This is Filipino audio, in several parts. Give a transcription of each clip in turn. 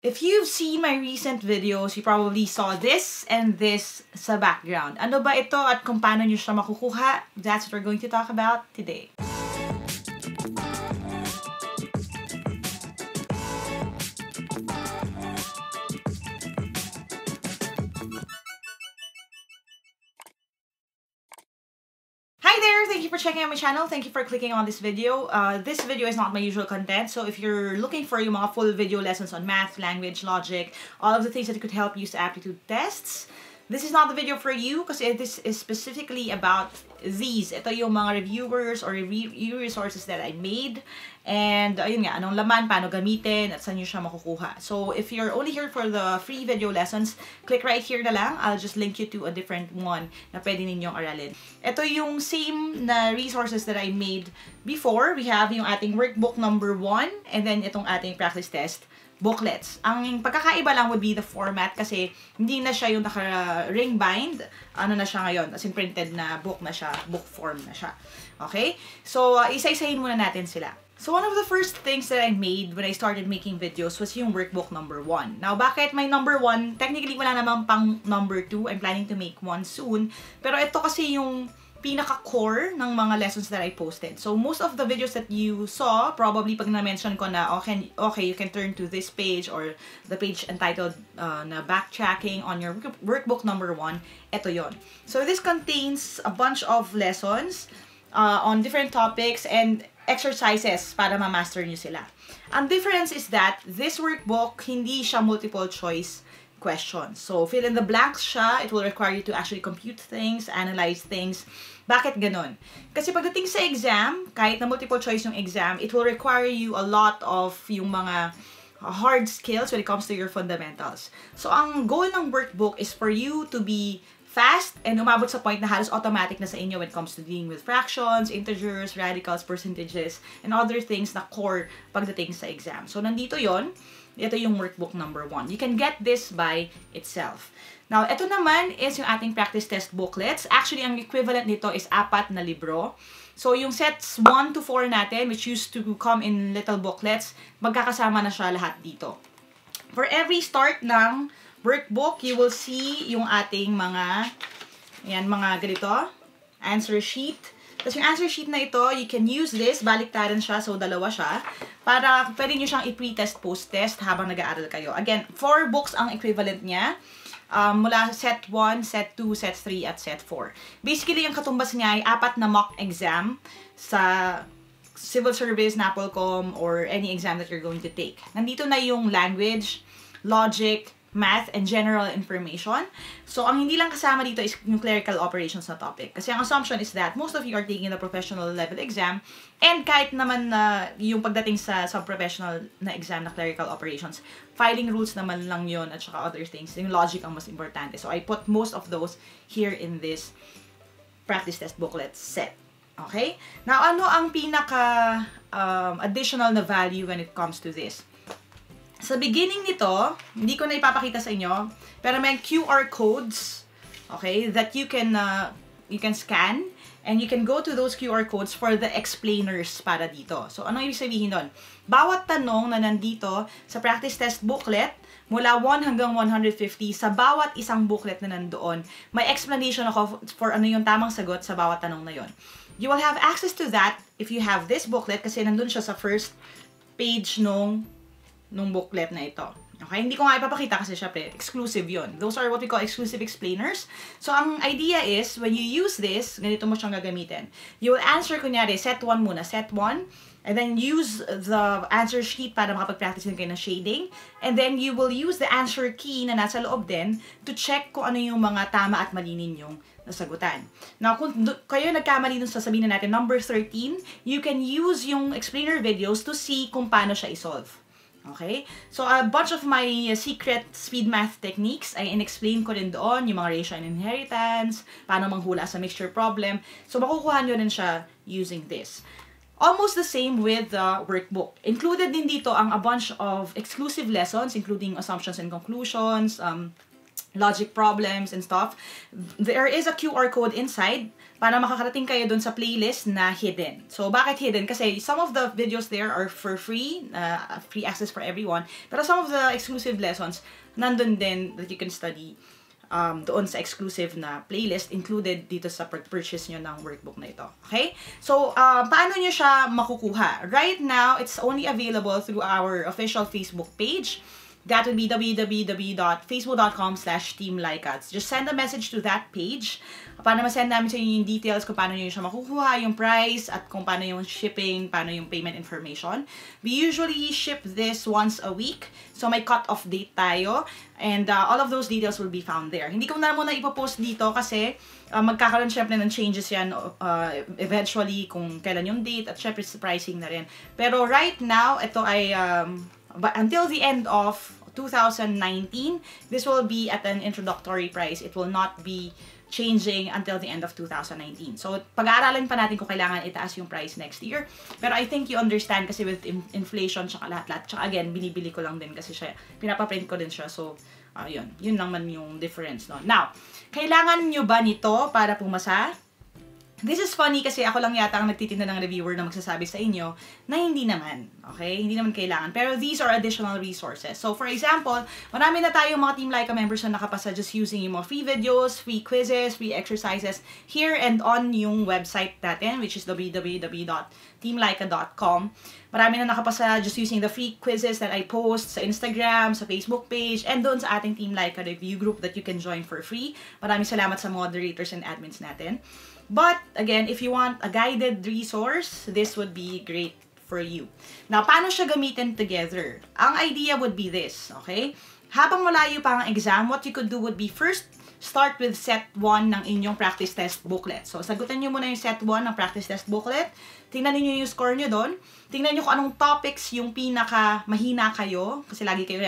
If you've seen my recent videos, you probably saw this and this sa background. Ano ba ito at kung paano nyo siya makukuha? That's what we're going to talk about today. Hi there! Thank you for checking out my channel. Thank you for clicking on this video. This video is not my usual content, so if you're looking for yung mga full video lessons on math, language, logic, all of the things that could help you sa aptitude tests, this is not the video for you kasi this is specifically about these. Ito yung mga reviewers or review resources that I made. And ayun nga, anong laman, paano gamitin, at saan nyo siya makukuha. So if you're only here for the free video lessons, click right here na lang. I'll just link you to a different one na pwede ninyong aralin. Ito yung same na resources that I made before. We have yung ating workbook number 1 and then itong ating practice test booklets. Ang pagkakaiba lang would be the format kasi hindi na siya yung naka-ring bind. Ano na siya ngayon? As in printed na book na siya. Book form na siya. Okay? So, isa-isahin muna natin sila. So, one of the first things that I made when I started making videos was yung workbook number 1. Now, bakit may number 1? Technically, wala namang pang number 2. I'm planning to make one soon. Pero ito kasi yung pinaka-core ng mga lessons that I posted. So, most of the videos that you saw, probably pag na-mention ko na, okay, you can turn to this page or the page entitled na backtracking on your workbook number 1, ito yon. So, this contains a bunch of lessons on different topics and exercises para ma-master nyo sila. Ang difference is that this workbook, hindi siya multiple choice questions. So, fill in the blanks siya. It will require you to actually compute things, analyze things. Bakit ganon? Kasi pagdating sa exam, kahit na multiple choice yung exam, it will require you a lot of yung mga hard skills when it comes to your fundamentals. So, ang goal ng workbook is for you to be fast and umabot sa point na halos automatic na sa inyo when it comes to dealing with fractions, integers, radicals, percentages, and other things na core pagdating sa exam. So, nandito yon. Ito yung workbook number 1. You can get this by itself. Now, ito naman is yung ating practice test booklets. Actually, ang equivalent nito is 4 na libro. So, yung sets 1 to 4 natin, which used to come in little booklets, magkakasama na siya lahat dito. For every start ng workbook, you will see yung ating mga ganito, answer sheet. Tapos yung answer sheet na ito, you can use this, baliktaran siya, so dalawa siya, para pwede nyo siyang i-pre-test, post-test habang nag-aaral kayo. Again, 4 books ang equivalent niya, mula set 1, set 2, set 3, at set 4. Basically, yung katumbas niya ay 4 na mock exam sa civil service, NAPOLCOM, or any exam that you're going to take. Nandito na yung language, logic, math, and general information. So, ang hindi lang kasama dito is yung clerical operations na topic. Kasi ang assumption is that most of you are taking the professional level exam and kahit naman na yung pagdating sa sub-professional na exam na clerical operations, filing rules naman lang yun at saka other things. Yung logic ang mas importante. So, I put most of those here in this practice test booklet set. Okay? Now, ano ang pinaka additional na value when it comes to this? Sa beginning nito, hindi ko na ipapakita sa inyo, pero may QR codes, okay, that you can scan, and you can go to those QR codes for the explainers para dito. So, anong ibig sabihin nun? Bawat tanong na nandito sa practice test booklet, mula 1 hanggang 150, sa bawat isang booklet na nandoon, may explanation ako for ano yung tamang sagot sa bawat tanong na yon. You will have access to that if you have this booklet kasi nandun siya sa first page nung booklet na ito. Okay? Hindi ko nga ipapakita kasi syempre, exclusive yon. Those are what we call exclusive explainers. So, ang idea is, when you use this, ganito mo siyang gagamitin. You will answer, kunyari, set 1 muna. Set 1. And then use the answer sheet para makapag-practice din kayo ng shading. And then, you will use the answer key na nasa loob din to check kung ano yung mga tama at mali ninyong nasagutan. Now, kung kayo nagkamali dun sa sabihin na natin, number 13, you can use yung explainer videos to see kung paano siya i-solve. Okay? So, a bunch of my secret speed math techniques ay in-explain ko rin doon, yung mga ratio and inheritance, paano manghula sa mixture problem. So, makukuha nyo rin siya using this. Almost the same with the workbook. Included din dito ang a bunch of exclusive lessons, including assumptions and conclusions, logic problems and stuff, there is a QR code inside para makakarating kayo dun sa playlist na hidden. So, bakit hidden? Kasi some of the videos there are for free, free access for everyone. Pero some of the exclusive lessons, nandun din that you can study doon sa exclusive na playlist included dito sa purchase nyo ng workbook na ito. Okay? So, paano nyo siya makukuha? Right now, it's only available through our official Facebook page. That would be www.facebook.com/teamlaika. Just send a message to that page para masend namin sa inyo yung details kung paano nyo siya makukuha, yung price, at kung paano yung shipping, paano yung payment information. We usually ship this once a week. So, may cut-off date tayo. And all of those details will be found there. Hindi ko na muna ipopost dito kasi magkakaroon syempre ng changes yan eventually kung kailan yung date at syempre pricing na rin. Pero right now, ito ay until the end of 2019, this will be at an introductory price. It will not be changing until the end of 2019. So, pag-aaralan pa natin kung kailangan itaas yung price next year. Pero I think you understand kasi with inflation tsaka lahat-lahat. Tsaka again, binibili ko lang din kasi siya, pinapaprint ko din siya. So, yun lang man yung difference. No? Now, kailangan nyo ba nito para pumasa? This is funny kasi ako lang yata ang nagtitinda ng reviewer na magsasabi sa inyo na hindi naman. Okay? Hindi naman kailangan. Pero these are additional resources. So, for example, marami na tayong mga Team Laika members na nakapasa just using yung mga free videos, free quizzes, free exercises here and on yung website natin, which is www.teamlaika.com. Marami na nakapasa just using the free quizzes that I post sa Instagram, sa Facebook page, and doon sa ating Team Laika review group that you can join for free. Maraming salamat sa moderators and admins natin. But, again, if you want a guided resource, this would be great for you. Now, paano siya gamitin together? Ang idea would be this, okay? Habang malayo pa ang exam, what you could do would be first, start with set 1 ng inyong practice test booklet. So, sagutan nyo muna yung set 1 ng practice test booklet. Tingnan niyo yung score nyo doon. Tingnan nyo kung anong topics yung pinaka mahina kayo. Kasi lagi kayo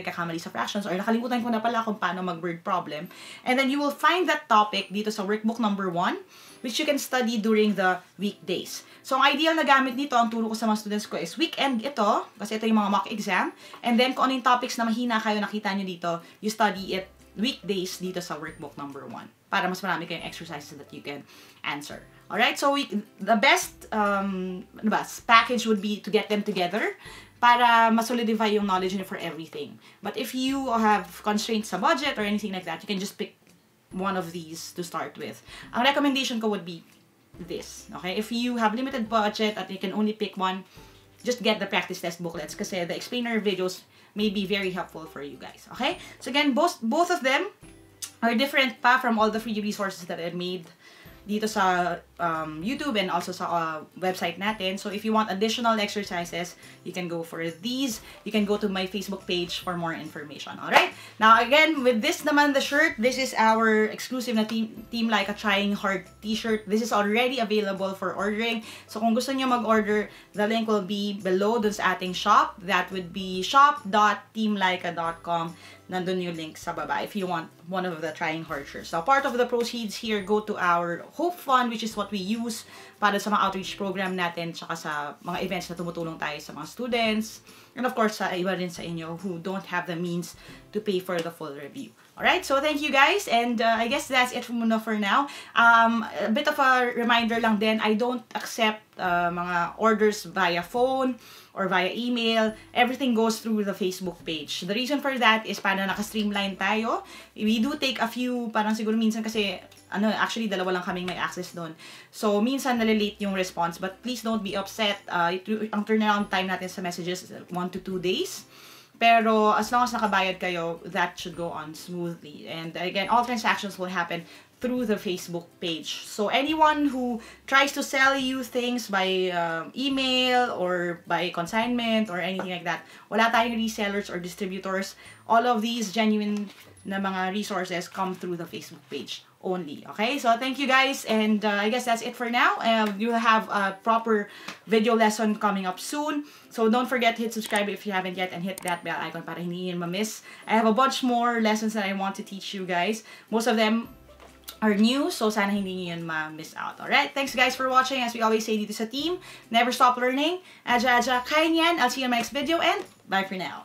kakamali sa fractions or nakalimutan ko na pala kung paano mag-word problem. And then you will find that topic dito sa workbook number 1, which you can study during the weekdays. So, ang ideal na gamit nito, ang turo ko sa mga students ko is weekend ito, kasi ito yung mga mock exam. And then, kung ano yung topics na mahina kayo, nakita nyo dito, you study it weekdays dito sa workbook number 1 para mas marami kayong exercises that you can answer. Alright? So, the best package would be to get them together para masolidify yung knowledge niyo for everything. But if you have constraints sa budget or anything like that, you can just pick one of these to start with. Ang recommendation ko would be this. Okay? If you have limited budget at you can only pick one, just get the practice test booklets kasi the explainer videos may be very helpful for you guys. Okay? So again, both of them are different pa from all the free resources that I made dito sa YouTube and also sa website natin. So if you want additional exercises, you can go for these. You can go to my Facebook page for more information. Alright? Now again, with this naman, the shirt, this is our exclusive na Team Laika Trying Hard t-shirt. This is already available for ordering. So kung gusto nyo mag-order, the link will be below dun sa ating shop. That would be shop.teamlaika.com. Nandun yung link sa baba if you want one of the Trying Hard shirts. Now, part of the proceeds here go to our Hope Fund, which is what we use para sa mga outreach program natin tsaka sa mga events na tumutulong tayo sa mga students. And of course, sa iba rin sa inyo who don't have the means to pay for the full review. Alright, so thank you guys. And I guess that's it for now. A bit of a reminder lang din, I don't accept mga orders via phone or via email. Everything goes through the Facebook page. The reason for that is para naka-streamline tayo. We do take a few, parang siguro minsan kasi, actually dalawa lang kaming may access doon. So, minsan nalilate yung response. But please don't be upset. Ang turnaround time natin sa messages is 1 to 2 days. Pero as long as nakabayad kayo, that should go on smoothly. And again, all transactions will happen through the Facebook page. So anyone who tries to sell you things by email or by consignment or anything like that, wala tayong resellers or distributors. All of these genuine na mga resources come through the Facebook page only. Okay, so thank you guys, and I guess that's it for now. You will have a proper video lesson coming up soon. So don't forget to hit subscribe if you haven't yet and hit that bell icon para hindi nyo ma-miss. I have a bunch more lessons that I want to teach you guys. Most of them are new, so sana hindi nyo yun ma-miss out. Alright, thanks guys for watching. As we always say dito sa team, never stop learning. Aja, kaya niyan. I'll see you in my next video, and bye for now.